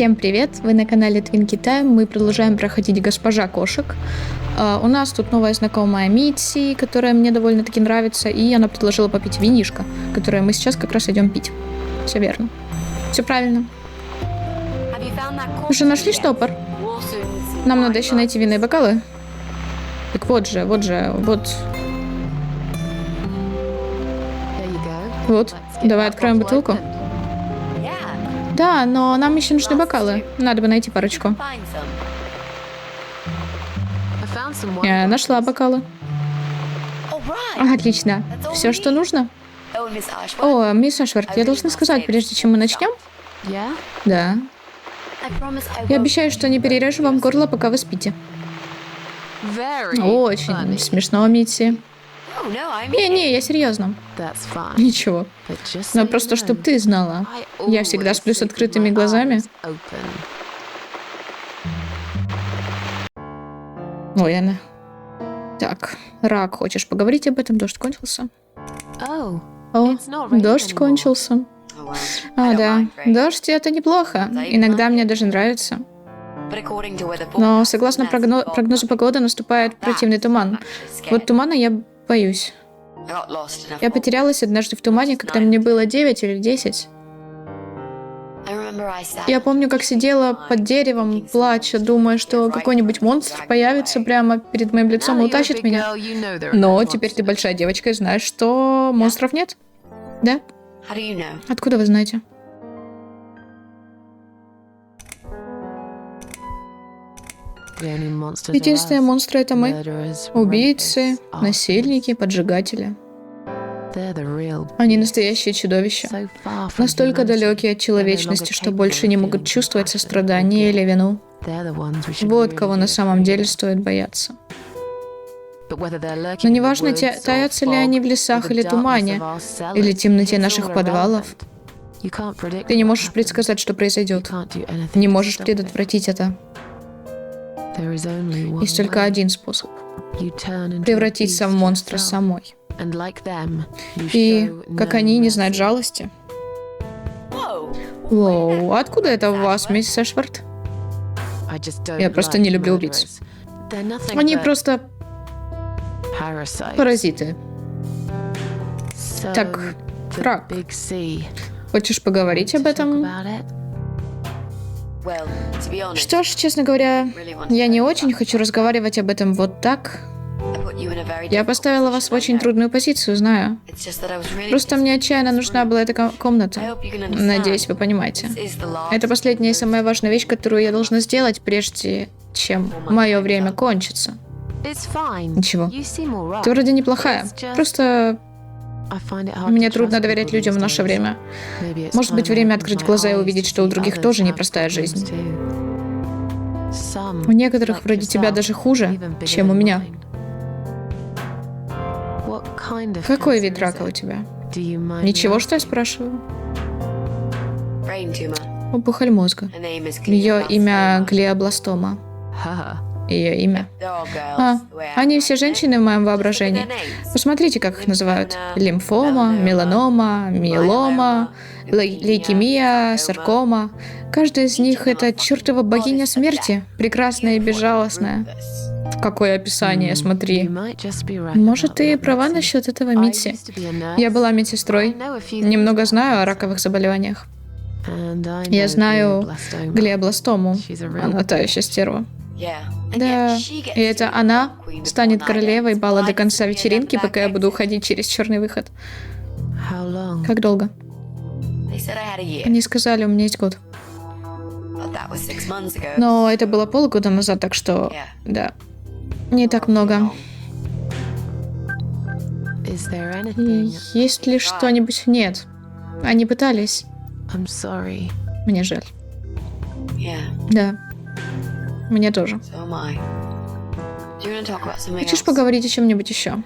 Всем привет! Вы на канале Twinkie Time. Мы продолжаем проходить «Госпожа кошек». У нас тут новая знакомая Митси, которая мне довольно-таки нравится, и она предложила попить винишко, которое мы сейчас как раз идем пить. Все верно. Все правильно. Уже нашли штопор? Нам надо еще найти винные бокалы. Так вот. Вот, давай откроем бутылку. Да, но нам еще нужны бокалы. Надо бы найти парочку. Я нашла бокалы. Отлично. Все, что нужно? О, мисс Ашвард, я должна сказать, прежде чем мы начнем? Да. Я обещаю, что не перережу вам горло, пока вы спите. Очень смешно, Митси. Не, я серьезно. Ничего. Но просто, чтобы ты знала, я всегда сплю с открытыми глазами. Ой, Анна. Так, Рак, хочешь поговорить об этом? Дождь кончился? О, дождь кончился. Да, дождь — это неплохо. Иногда мне даже нравится. Но, согласно прогнозу погоды, наступает противный туман. Вот тумана я боюсь. Я потерялась однажды в тумане, когда мне было 9 или 10. Я помню, как сидела под деревом, плача, думая, что какой-нибудь монстр появится прямо перед моим лицом и утащит меня. Но теперь ты большая девочка и знаешь, что монстров нет? Да? Откуда вы знаете? Единственные монстры — это мы. Убийцы, насильники, поджигатели. Они настоящие чудовища. Настолько далекие от человечности, что больше не могут чувствовать сострадание или вину. Вот кого на самом деле стоит бояться. Но неважно, таятся ли они в лесах или тумане, или темноте наших подвалов. Ты не можешь предсказать, что произойдет. Не можешь предотвратить это. Есть только один способ — превратиться в монстра самой. И, как они, не знать жалости. Воу, откуда это у вас, мисс Ашвард? Я просто не люблю убийц. Они просто паразиты. Так, Рак, хочешь поговорить об этом? Что ж, честно говоря, я не очень хочу разговаривать об этом вот так. Я поставила вас в очень трудную позицию, знаю. Просто мне отчаянно нужна была эта комната. Надеюсь, вы понимаете. Это последняя и самая важная вещь, которую я должна сделать, прежде чем мое время кончится. Ничего. Ты вроде неплохая. Просто мне трудно доверять людям в наше время. Может быть, время открыть глаза и увидеть, что у других тоже непростая жизнь. У некоторых вроде тебя даже хуже, чем у меня. Какой вид рака у тебя? Ничего, что я спрашиваю? Опухоль мозга. Ее имя глиобластома. Ее имя. Они все женщины в моем воображении. Посмотрите, как их называют. Лимфома, меланома, миелома, лейкемия, саркома. Каждая из них — это чертова богиня смерти, прекрасная и безжалостная. Какое описание, смотри. Может, ты права насчет этого, Митси. Я была медсестрой. Немного знаю о раковых заболеваниях. Я знаю глиобластому. Она та еще стерва. Да, и это она станет королевой бала до конца вечеринки, пока я буду уходить через черный выход. Как долго? Они сказали, у меня есть год. Но это было полгода назад, так что, да, не так много. Есть ли что-нибудь? Нет. Они пытались. Мне жаль. Да. Мне тоже. Хочешь поговорить о чем-нибудь еще?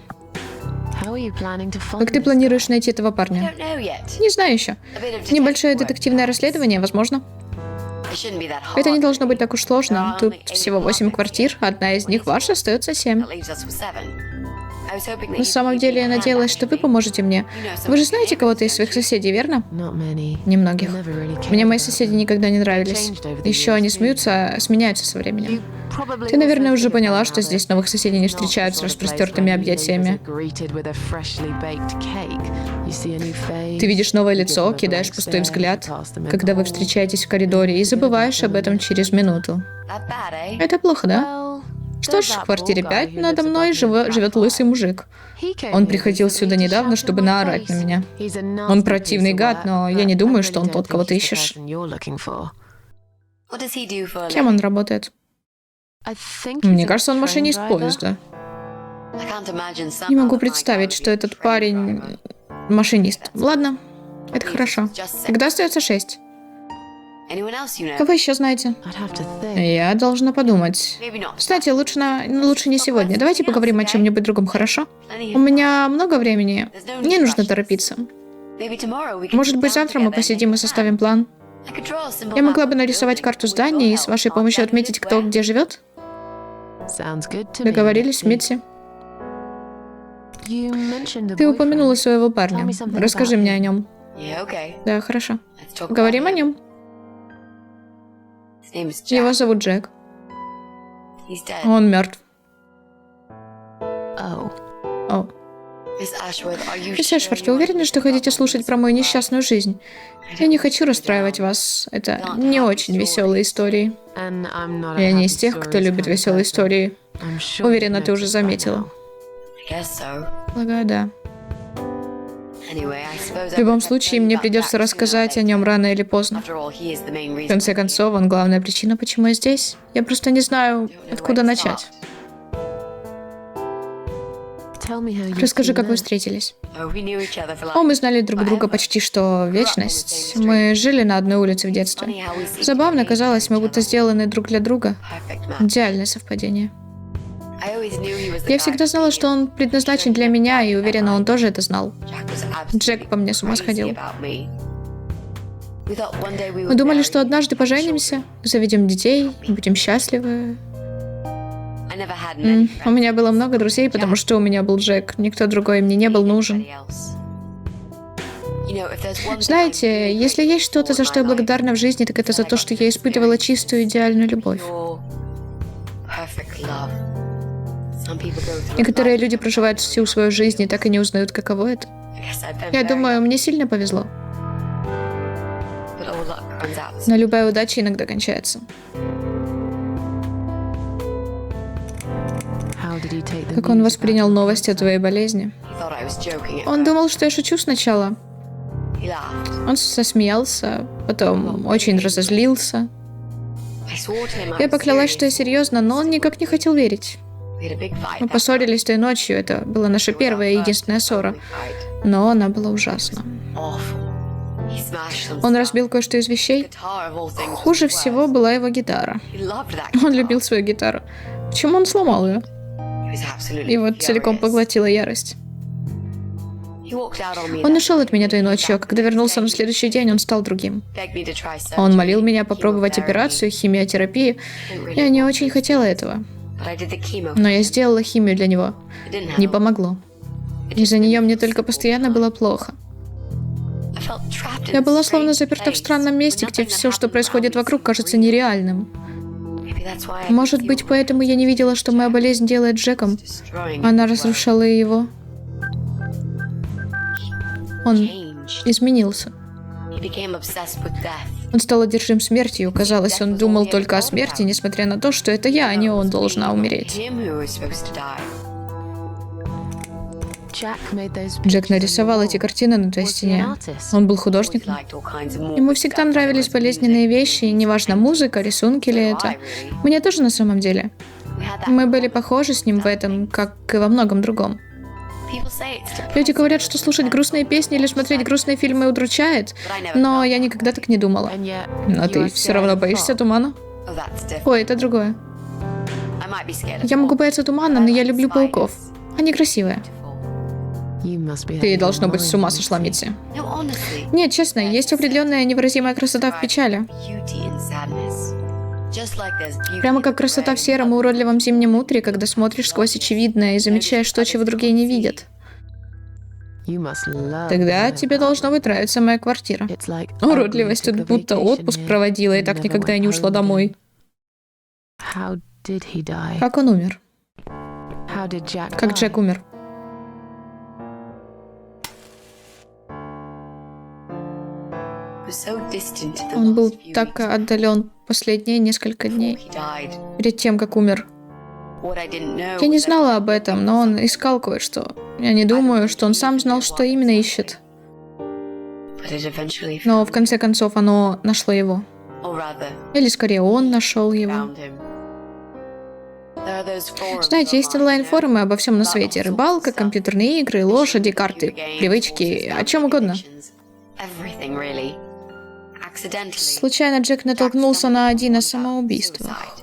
Как ты планируешь найти этого парня? Не знаю еще. Небольшое детективное расследование, возможно. Это не должно быть так уж сложно. Тут всего 8 квартир, одна из них ваша, остается 7. На самом деле, я надеялась, что вы поможете мне. Вы же знаете кого-то из своих соседей, верно? Немногих. Мне мои соседи никогда не нравились. Еще они сменяются со временем. Ты, наверное, уже поняла, что здесь новых соседей не встречают с распростертыми объятиями. Ты видишь новое лицо, кидаешь пустой взгляд, когда вы встречаетесь в коридоре, и забываешь об этом через минуту. Это плохо, да? Что ж, в квартире 5 надо мной живет лысый мужик. Он приходил сюда недавно, чтобы наорать на меня. Он противный гад, но я не думаю, что он тот, кого ты ищешь. Кем он работает? Мне кажется, он машинист поезда. Не могу представить, что этот парень машинист. Ладно, это хорошо. Тогда остается 6. Кого еще знаете? Я должна подумать. Кстати, лучше не сегодня. Давайте поговорим о чем-нибудь другом, хорошо? У меня много времени. Не нужно торопиться. Может быть, завтра мы посидим и составим план? Я могла бы нарисовать карту здания и с вашей помощью отметить, кто где живет? Договорились, Митси? Ты упомянула своего парня. Расскажи мне о нем. Да, хорошо. Говорим о нем. Его зовут Джек. Он мертв. О. Мисс Эшворт, вы уверены, что хотите слушать про мою несчастную жизнь? Я не хочу расстраивать вас. Это не очень веселые истории. Я не из тех, кто любит веселые истории. Уверена, ты уже заметила. Полагаю, да. В любом случае, мне придется рассказать о нем рано или поздно. В конце концов, он главная причина, почему я здесь. Я просто не знаю, откуда начать. Расскажи, как вы встретились. Мы знали друг друга почти что вечность. Мы жили на одной улице в детстве. Забавно казалось, мы будто сделаны друг для друга. Идеальное совпадение. Я всегда знала, что он предназначен для меня, и уверена, он тоже это знал. Джек по мне с ума сходил. Мы думали, что однажды поженимся, заведем детей, будем счастливы. У меня было много друзей, потому что у меня был Джек. Никто другой мне не был нужен. Знаете, если есть что-то, за что я благодарна в жизни, так это за то, что я испытывала чистую идеальную любовь. Некоторые люди проживают всю свою жизнь и так и не узнают, каково это. Я думаю, мне сильно повезло. Но любая удача иногда кончается. Как он воспринял новость о твоей болезни? Он думал, что я шучу сначала. Он засмеялся, потом очень разозлился. Я поклялась, что я серьезно, но он никак не хотел верить. Мы поссорились той ночью, это была наша первая и единственная ссора. Но она была ужасна. Он разбил кое-что из вещей. Хуже всего была его гитара. Он любил свою гитару. Почему он сломал ее? Его целиком поглотила ярость. Он ушел от меня той ночью, а когда вернулся на следующий день, он стал другим. Он молил меня попробовать операцию, химиотерапию. Я не очень хотела этого. Но я сделала химию для него. Не помогло. Из-за нее мне только постоянно было плохо. Я была словно заперта в странном месте, где все, что происходит вокруг, кажется нереальным. Может быть, поэтому я не видела, что моя болезнь делает с Джеком. Она разрушала его. Он изменился. Он стал одержим смертью. Казалось, он думал только о смерти, несмотря на то, что это я, а не он, должна умереть. Джек нарисовал эти картины на той стене. Он был художником. Ему всегда нравились болезненные вещи, неважно, музыка, рисунки ли это. Мне тоже на самом деле. Мы были похожи с ним в этом, как и во многом другом. Люди говорят, что слушать грустные песни или смотреть грустные фильмы удручает, но я никогда так не думала. Но ты все равно боишься тумана? Ой, это другое. Я могу бояться тумана, но я люблю пауков. Они красивые. Ты, должно быть, с ума сошла, Митси. Нет, честно, есть определенная невыразимая красота в печали. Прямо как красота в сером и уродливом зимнем утре, когда смотришь сквозь очевидное и замечаешь то, чего другие не видят. Тогда тебе должно быть нравиться моя квартира. Уродливость тут будто отпуск проводила и так никогда и не ушла домой. Как он умер? Как Джек умер? Он был так отдален последние несколько дней, перед тем, как умер. Я не знала об этом, но он искал кое-что. Я не думаю, что он сам знал, что именно ищет. Но в конце концов оно нашло его. Или скорее он нашел его. Знаете, есть онлайн-форумы обо всем на свете. Рыбалка, компьютерные игры, лошади, карты, привычки, о чем угодно. Случайно Джек натолкнулся на один о самоубийствах.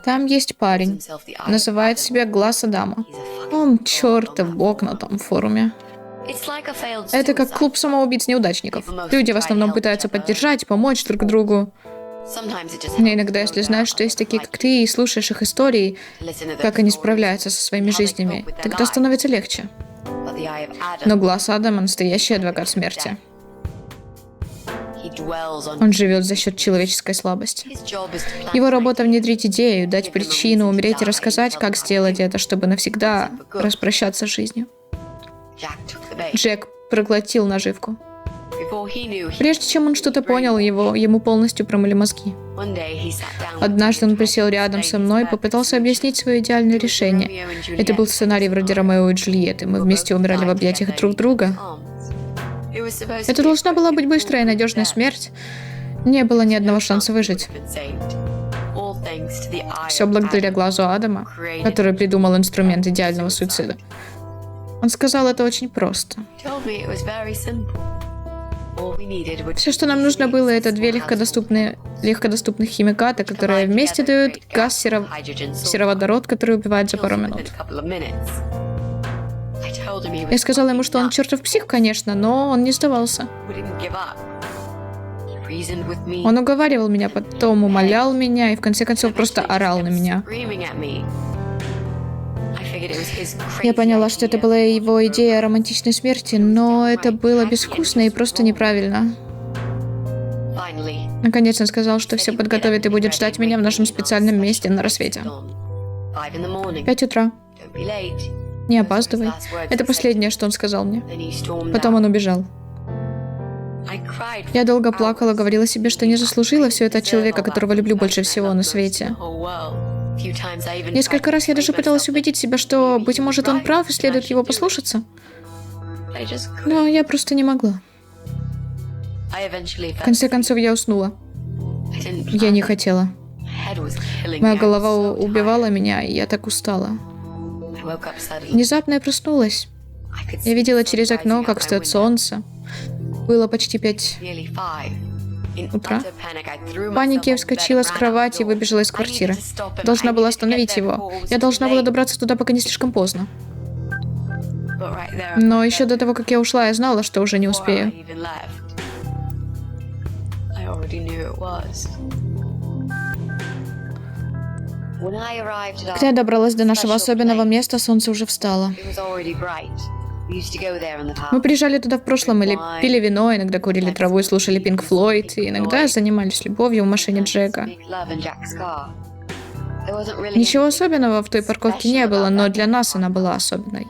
Там есть парень, называет себя Глаз Адама. Он чертов бог на том форуме. Это как клуб самоубийц-неудачников. Люди в основном пытаются поддержать, помочь друг другу. Мне иногда, если знаешь, что есть такие, как ты, и слушаешь их истории, как они справляются со своими жизнями, тогда становится легче. Но Глаз Адама — настоящий адвокат смерти. Он живет за счет человеческой слабости. Его работа — внедрить идею, дать причину, умереть и рассказать, как сделать это, чтобы навсегда распрощаться с жизнью. Джек проглотил наживку. Прежде чем он что-то понял, ему полностью промыли мозги. Однажды он присел рядом со мной и попытался объяснить свое идеальное решение. Это был сценарий вроде Ромео и Джульетты. Мы вместе умирали в объятиях друг друга. Это должна была быть быстрая и надежная смерть. Не было ни одного шанса выжить. Все благодаря Глазу Адама, который придумал инструмент идеального суицида. Он сказал это очень просто. Все, что нам нужно было, это 2 легкодоступных химиката, которые вместе дают газ сероводород, который убивает за пару минут. Я сказала ему, что он чертов псих, конечно, но он не сдавался. Он уговаривал меня, потом умолял меня и в конце концов просто орал на меня. Я поняла, что это была его идея о романтичной смерти, но это было безвкусно и просто неправильно. Наконец он сказал, что все подготовит и будет ждать меня в нашем специальном месте на рассвете. 5 утра. Не опаздывай. Это последнее, что он сказал мне. Потом он убежал. Я долго плакала, говорила себе, что не заслужила все это от человека, которого люблю больше всего на свете. Несколько раз я даже пыталась убедить себя, что, быть может, он прав и следует его послушаться. Но я просто не могла. В конце концов, я уснула. Я не хотела. Моя голова убивала меня, и я так устала. Внезапно я проснулась. Я видела через окно, как встает солнце. Было почти 5 утра. В панике я вскочила с кровати и выбежала из квартиры. Должна была остановить его. Я должна была добраться туда, пока не слишком поздно. Но еще до того, как я ушла, я знала, что уже не успею. Когда я добралась до нашего особенного места, солнце уже встало. Мы приезжали туда в прошлом или пили вино, иногда курили траву и слушали Pink Floyd, и иногда занимались любовью в машине Джека. Ничего особенного в той парковке не было, но для нас она была особенной.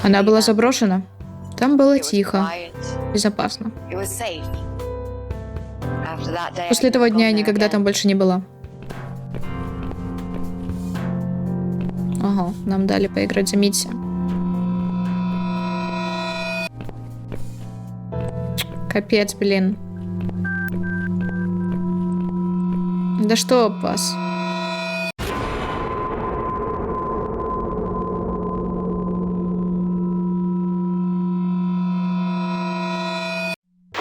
Она была заброшена. Там было тихо, безопасно. После этого дня я никогда там больше не была. Ага, нам дали поиграть за Митси. Капец, блин. Да что, пас?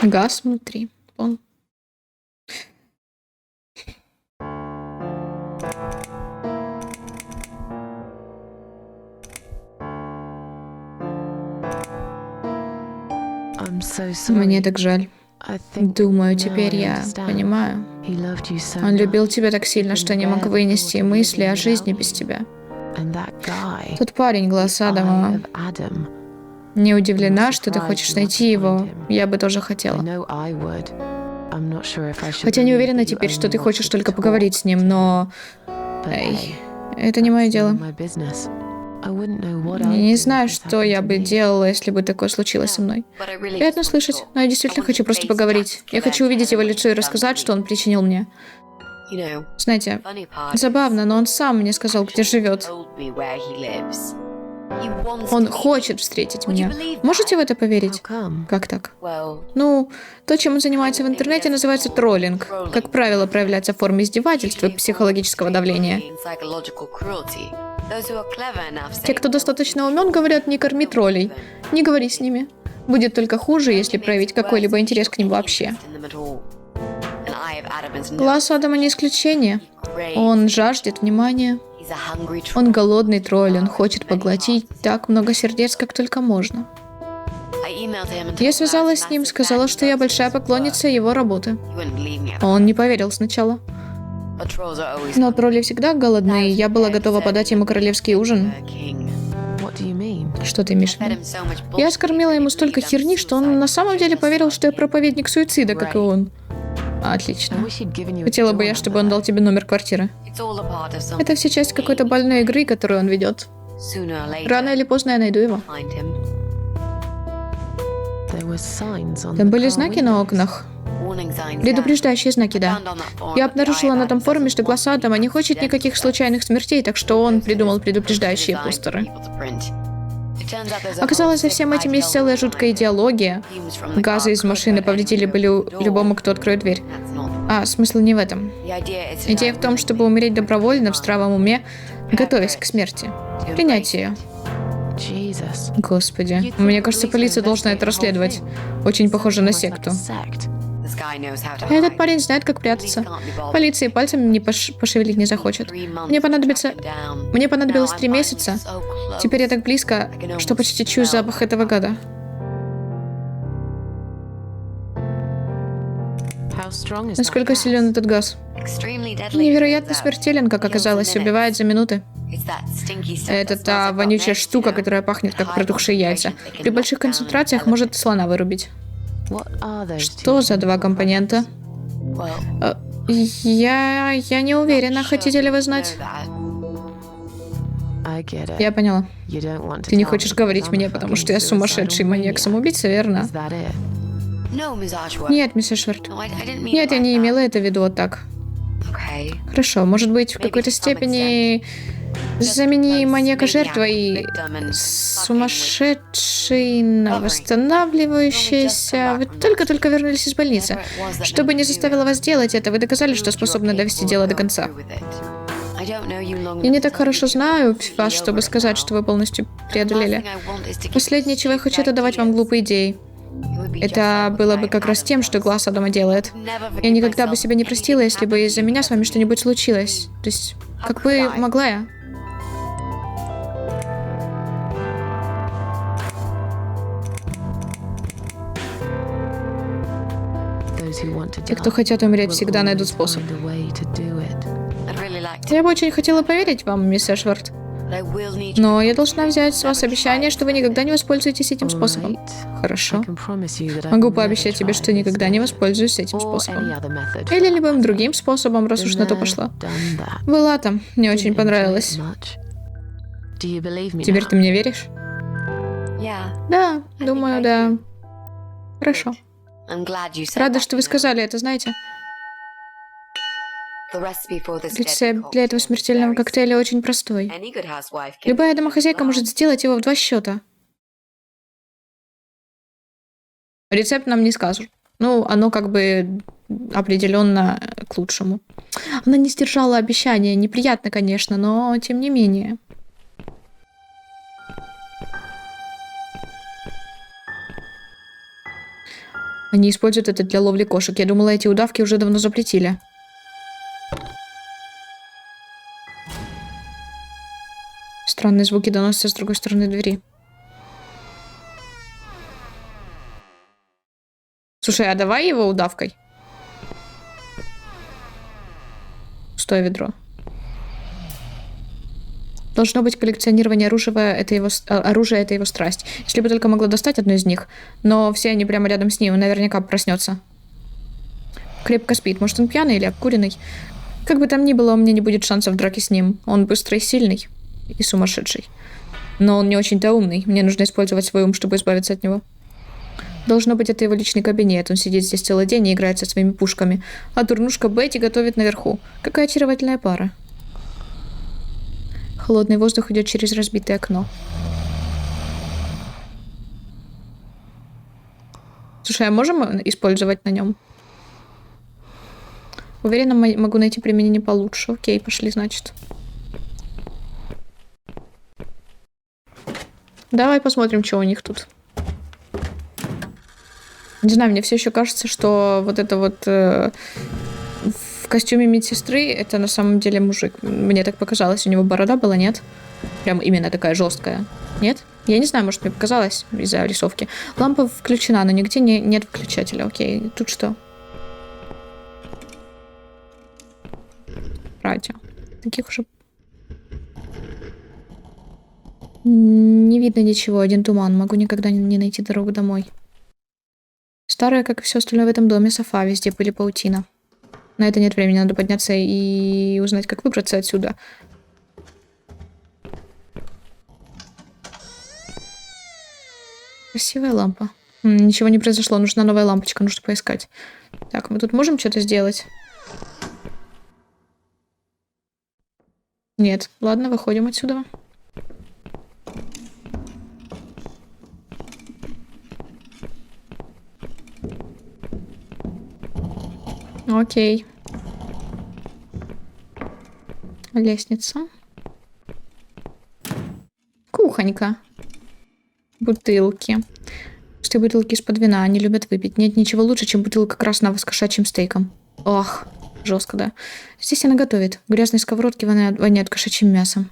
Газ внутри. Он. Мне так жаль. Думаю, теперь я понимаю. Он любил тебя так сильно, что не мог вынести мысли о жизни без тебя. Тот парень, глаз Адама. Не удивлена, что ты хочешь найти его. Я бы тоже хотела. Хотя не уверена теперь, что ты хочешь только поговорить с ним, но... Эй, это не мое дело. Я не знаю, что я бы делала, если бы такое случилось со мной. Приятно слышать, но я действительно хочу просто поговорить. Я хочу увидеть его лицо и рассказать, что он причинил мне. Знаете, забавно, но он сам мне сказал, где живет. Он хочет встретить меня. Можете в это поверить? Как так? Ну, то, чем он занимается в интернете, называется троллинг. Как правило, проявляется в форме издевательства и психологического давления. Те, кто достаточно умен, говорят, не корми троллей. Не говори с ними. Будет только хуже, если проявить какой-либо интерес к ним вообще. Глаз Адама не исключение. Он жаждет внимания. Он голодный тролль, он хочет поглотить так много сердец, как только можно. Я связалась с ним, сказала, что я большая поклонница его работы. Он не поверил сначала. Но тролли всегда голодные, я была готова подать ему королевский ужин. Что ты имеешь в виду? Я скормила ему столько херни, что он на самом деле поверил, что я проповедник суицида, как и он. Отлично. Хотела бы я, чтобы он дал тебе номер квартиры. Это все часть какой-то больной игры, которую он ведет. Рано или поздно я найду его. Там были знаки на окнах. Предупреждающие знаки, да. Я обнаружила на том форуме, что глаз Адама не хочет никаких случайных смертей, так что он придумал предупреждающие постеры. Оказалось, за всем этим есть целая жуткая идеология. Газы из машины повредили бы любому, кто откроет дверь. А смысл не в этом. Идея в том, чтобы умереть добровольно, в здравом уме, готовясь к смерти. Принять ее. Господи, мне кажется, полиция должна это расследовать. Очень похоже на секту. Этот парень знает, как прятаться. Полиция пальцем не пошевелить не захочет. Мне понадобилось 3 месяца. Теперь я так близко, что почти чую запах этого гада. Насколько силен этот газ? Невероятно смертелен, как оказалось, убивает за минуты. Это та вонючая штука, которая пахнет, как протухшие яйца. При больших концентрациях может слона вырубить. Что за 2 компонента? Я не уверена, хотите ли вы знать? Я поняла. Ты не хочешь говорить мне, потому что я сумасшедший маньяк-самоубийца, верно? Нет, мисс Эшвард. Нет, я не имела это в виду вот так. Хорошо, может быть, в какой-то степени замени маньяка жертвой сумасшедший на восстанавливающийся. Вы только-только вернулись из больницы. Чтобы не заставило вас делать это, вы доказали, что способны довести дело до конца. Я не так хорошо знаю вас, чтобы сказать, что вы полностью преодолели. Последнее, чего я хочу, это давать вам глупые идеи. Это было бы как раз тем, что глаз Адама делает. Я никогда бы себя не простила, если бы из-за меня с вами что-нибудь случилось. То есть, как бы могла я? Те, кто хотят умереть, всегда найдут способ. Я бы очень хотела поверить вам, мисс Эшвард. Но я должна взять с вас обещание, что вы никогда не воспользуетесь этим способом. Хорошо. Могу пообещать тебе, что никогда не воспользуюсь этим способом. Или любым другим способом, раз уж на то пошло. Была там. Мне очень понравилось. Теперь ты мне веришь? Да, думаю, да. Хорошо. Рада, что вы сказали это, знаете. Рецепт для этого смертельного коктейля очень простой. Любая домохозяйка может сделать его в 2 счета. Рецепт нам не скажут. Ну, оно как бы определенно к лучшему. Она не сдержала обещания. Неприятно, конечно, но тем не менее. Они используют это для ловли кошек. Я думала, эти удавки уже давно запретили. Странные звуки доносятся с другой стороны двери. Слушай, а давай его удавкой. Пустое ведро. Должно быть, коллекционирование оружия это его страсть. Если бы только могла достать одну из них. Но все они прямо рядом с ним, наверняка проснется. Крепко спит. Может, он пьяный или обкуренный? Как бы там ни было, у меня не будет шансов в драке с ним. Он быстрый и сильный. И сумасшедший. Но он не очень-то умный. Мне нужно использовать свой ум, чтобы избавиться от него. Должно быть, это его личный кабинет. Он сидит здесь целый день и играет со своими пушками. А дурнушка Бетти готовит наверху. Какая очаровательная пара. Холодный воздух идет через разбитое окно. Слушай, а можем использовать на нем? Уверена, могу найти применение получше. Окей, пошли, значит. Давай посмотрим, что у них тут. Не знаю, мне все еще кажется, что вот это вот в костюме медсестры это на самом деле мужик. Мне так показалось, у него борода была, нет? Прям именно такая жесткая. Нет? Я не знаю, может, мне показалось из-за рисовки. Лампа включена, но нигде нет выключателя. Окей, тут что? Радио. Таких уже... Не видно ничего, один туман. Могу никогда не найти дорогу домой. Старая, как и все остальное в этом доме, софа, везде пыль и паутина. На это нет времени, надо подняться и узнать, как выбраться отсюда. Красивая лампа. Ничего не произошло, нужна новая лампочка, нужно поискать. Так, мы тут можем что-то сделать? Нет. Ладно, выходим отсюда. Окей. Лестница. Кухонька. Бутылки. Пустые бутылки из-под вина. Они любят выпить. Нет ничего лучше, чем бутылка красного с кошачьим стейком. Ох, жестко, да. Здесь она готовит. Грязные сковородки воняют кошачьим мясом.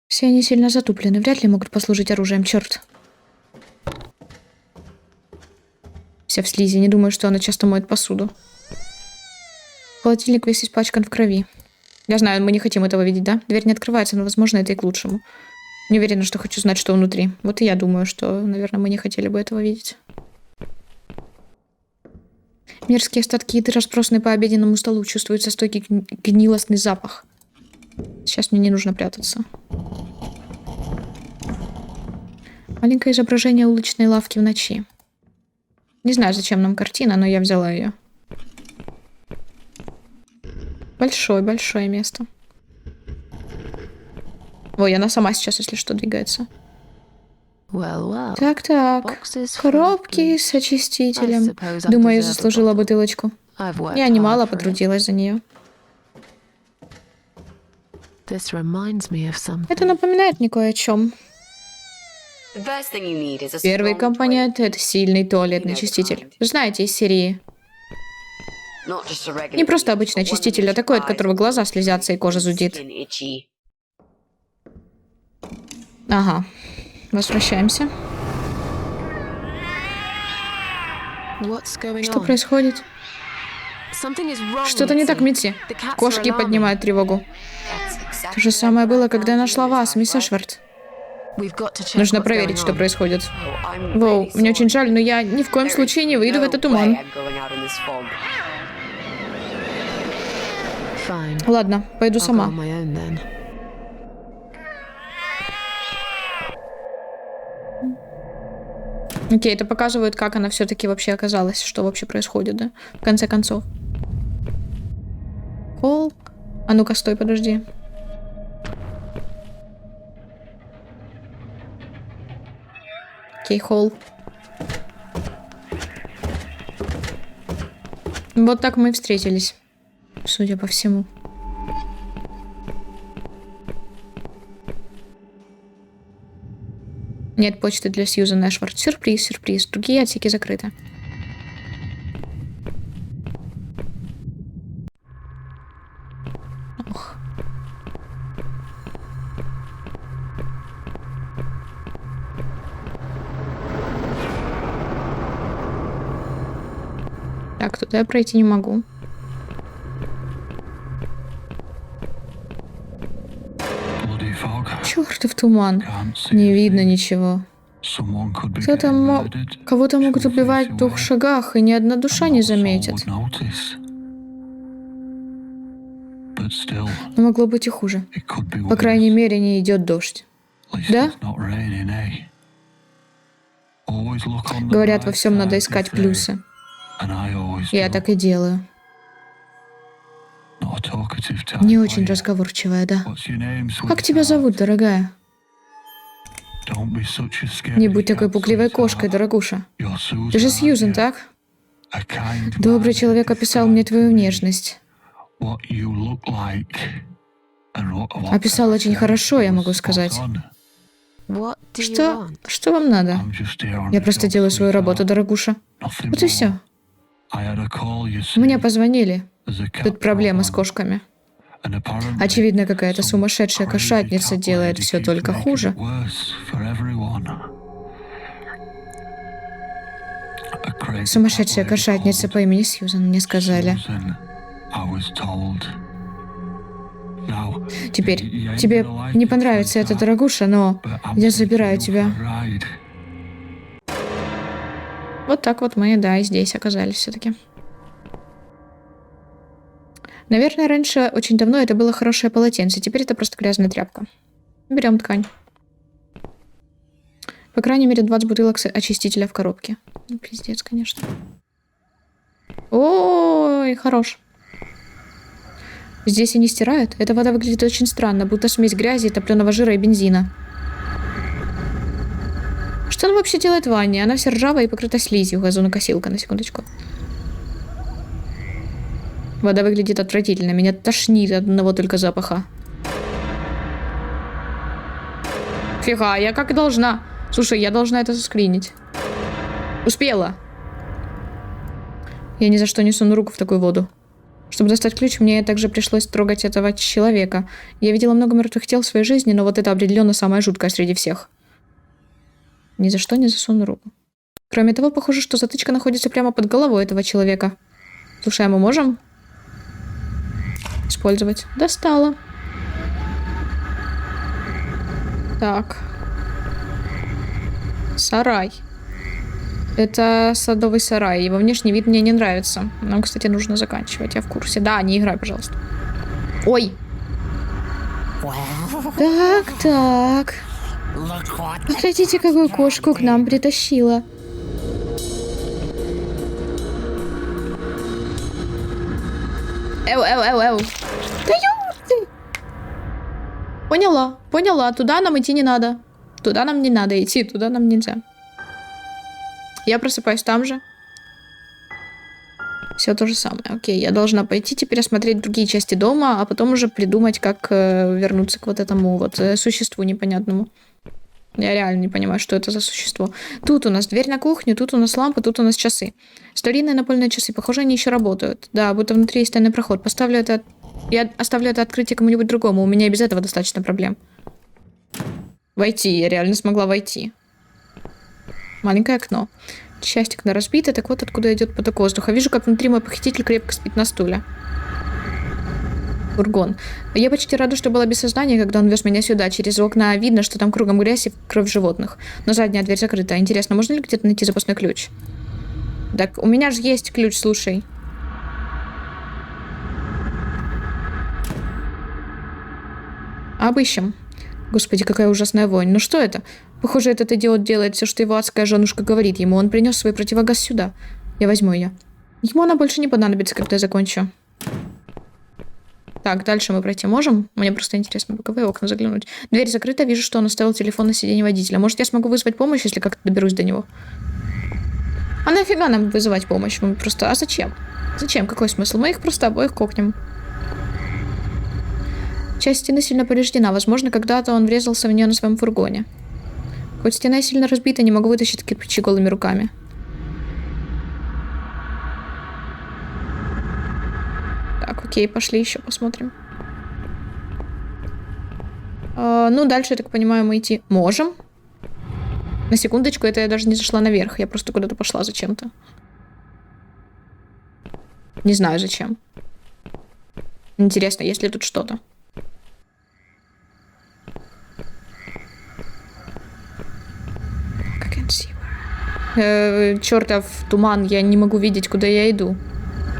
Все они сильно затуплены. Вряд ли могут послужить оружием, черт. Вся в слизи. Не думаю, что она часто моет посуду. Холодильник весь испачкан в крови. Я знаю, мы не хотим этого видеть, да? Дверь не открывается, но, возможно, это и к лучшему. Не уверена, что хочу знать, что внутри. Вот и я думаю, что, наверное, мы не хотели бы этого видеть. Мерзкие остатки еды, разбросанные по обеденному столу, чувствуется стойкий гнилостный запах. Сейчас мне не нужно прятаться. Маленькое изображение уличной лавки в ночи. Не знаю, зачем нам картина, но я взяла ее. Большое место. Ой, она сама сейчас, если что, двигается. Так. Коробки с очистителем. Думаю, я заслужила бутылочку. Я немало потрудилась за нее. Это напоминает мне кое о чем. Первый компонент — это сильный туалетный очиститель. Знаете, из серии. Не просто обычный очиститель, а такой, от которого глаза слезятся и кожа зудит. Ага. Возвращаемся. Что происходит? Что-то не так, Митси. Кошки поднимают тревогу. То же самое было, когда я нашла вас, мисс Эшвард. Нужно проверить, что происходит. Воу, мне очень жаль, но я ни в коем случае не выйду в этот туман. Ладно, пойду сама. Окей, это показывает, как она все-таки вообще оказалась, что вообще происходит, да? В конце концов. Кол. А ну-ка, стой, подожди. Окей, холл. Вот так мы и встретились, судя по всему. Нет почты для Сьюзан Эшвард. Сюрприз, сюрприз. Другие отсеки закрыты. Ох. Так, туда я пройти не могу. Чёртов туман. Не видно ничего. Кого-то могут убивать в 2 шагах, и ни одна душа не заметит. Но могло быть и хуже. По крайней мере, не идет дождь. Да? Говорят, во всем надо искать плюсы. Я так и делаю. Не очень разговорчивая, да? Как тебя зовут, дорогая? Не будь такой пугливой кошкой, дорогуша. Ты же Сьюзен, так? Добрый человек описал мне твою внешность. Описал очень хорошо, я могу сказать. Что? Что вам надо? Я просто делаю свою работу, дорогуша. Вот и все. Мне позвонили. Тут проблемы с кошками. Очевидно, какая-то сумасшедшая кошатница делает все только хуже. Сумасшедшая кошатница по имени Сьюзен, мне сказали. Теперь, тебе не понравится эта дорогуша, но я забираю тебя. Вот так вот мы, да, и здесь оказались все-таки. Наверное, раньше, очень давно, это было хорошее полотенце. Теперь это просто грязная тряпка. Берем ткань. По крайней мере, 20 бутылок очистителя в коробке. Ну, пиздец, конечно. Ой, хорош. Здесь и не стирают. Эта вода выглядит очень странно, будто смесь грязи, топленого жира и бензина. Что она вообще делает в ванне? Она вся ржавая и покрыта слизью. Газонокосилка, на секундочку. Вода выглядит отвратительно. Меня тошнит от одного только запаха. Фига, я как должна. Слушай, я должна это заскринить. Успела. Я ни за что не суну руку в такую воду. Чтобы достать ключ, мне также пришлось трогать этого человека. Я видела много мертвых тел в своей жизни, но вот это определенно самое жуткое среди всех. Ни за что не засуну руку. Кроме того, похоже, что затычка находится прямо под головой этого человека. Слушай, а мы можем использовать? Достала. Так. Сарай. Это садовый сарай. Его внешний вид мне не нравится. Нам, кстати, нужно заканчивать. Я в курсе. Да, не играй, пожалуйста. Ой. Так. Смотрите, какую кошку к нам притащила. Эу. Да ёпты. Поняла. Туда нам идти не надо. Туда нам не надо идти, туда нам нельзя. Я просыпаюсь там же. Все то же самое. Окей, я должна пойти теперь осмотреть другие части дома, а потом уже придумать, как вернуться к вот этому вот существу непонятному. Я реально не понимаю, что это за существо. Тут у нас дверь на кухню, тут у нас лампа, тут у нас часы. Старинные напольные часы. Похоже, они еще работают. Да, будто внутри есть тайный проход. Я оставлю это открытие кому-нибудь другому. У меня и без этого достаточно проблем. Войти. Я реально смогла войти. Маленькое окно. Часть окна разбита, так вот откуда идет поток воздуха. Вижу, как внутри мой похититель крепко спит на стуле. Фургон. Я почти рада, что была без сознания, когда он вез меня сюда. Через окна видно, что там кругом грязь и кровь животных. Но задняя дверь закрыта. Интересно, можно ли где-то найти запасной ключ? Так, у меня же есть ключ, слушай. Обыщем. Господи, какая ужасная вонь. Ну что это? Похоже, этот идиот делает все, что его адская женушка говорит ему. Он принес свой противогаз сюда. Я возьму ее. Ему она больше не понадобится, когда я закончу. Так, дальше мы пройти можем? Мне просто интересно в боковые окна заглянуть. Дверь закрыта, вижу, что он оставил телефон на сиденье водителя. Может, я смогу вызвать помощь, если как-то доберусь до него? А нафига нам вызывать помощь? Мы просто... А зачем? Зачем? Какой смысл? Мы их просто обоих кокнем. Часть стены сильно повреждена. Возможно, когда-то он врезался в нее на своем фургоне. Хоть стена сильно разбита, не могу вытащить кирпичи голыми руками. Так, окей, пошли еще посмотрим. Ну, дальше, я так понимаю, мы идти можем. На секундочку, это я даже не зашла наверх. Я просто куда-то пошла зачем-то. Не знаю зачем. Интересно, есть ли тут что-то? Чертов туман, я не могу видеть, куда я иду.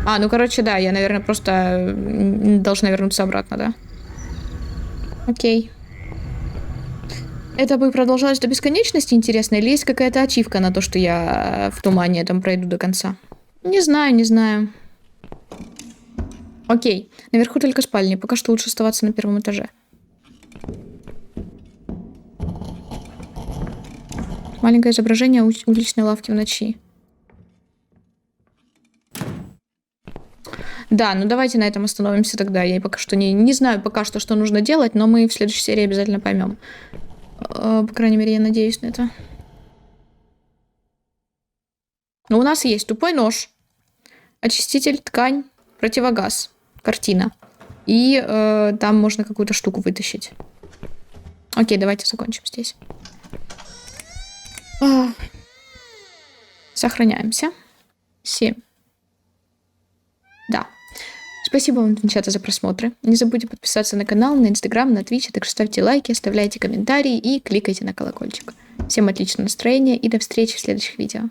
Ну короче, да, я, наверное, просто должна вернуться обратно, да? Окей. Это бы продолжалось до бесконечности, интересно, или есть какая-то ачивка на то, что я в тумане там пройду до конца? Не знаю, не знаю. Окей, наверху только спальни, пока что лучше оставаться на первом этаже. Маленькое изображение уличной лавки в ночи. Да, ну давайте на этом остановимся тогда. Я пока что не знаю пока что нужно делать, но мы в следующей серии обязательно поймем. По крайней мере, я надеюсь на это. Но у нас есть тупой нож, очиститель, ткань, противогаз, картина. И там можно какую-то штуку вытащить. Окей, давайте закончим здесь. Сохраняемся. 7. Да. Спасибо вам, девчата, за просмотры. Не забудьте подписаться на канал, на Инстаграм, на Твич, также ставьте лайки, оставляйте комментарии и кликайте на колокольчик. Всем отличного настроения и до встречи в следующих видео.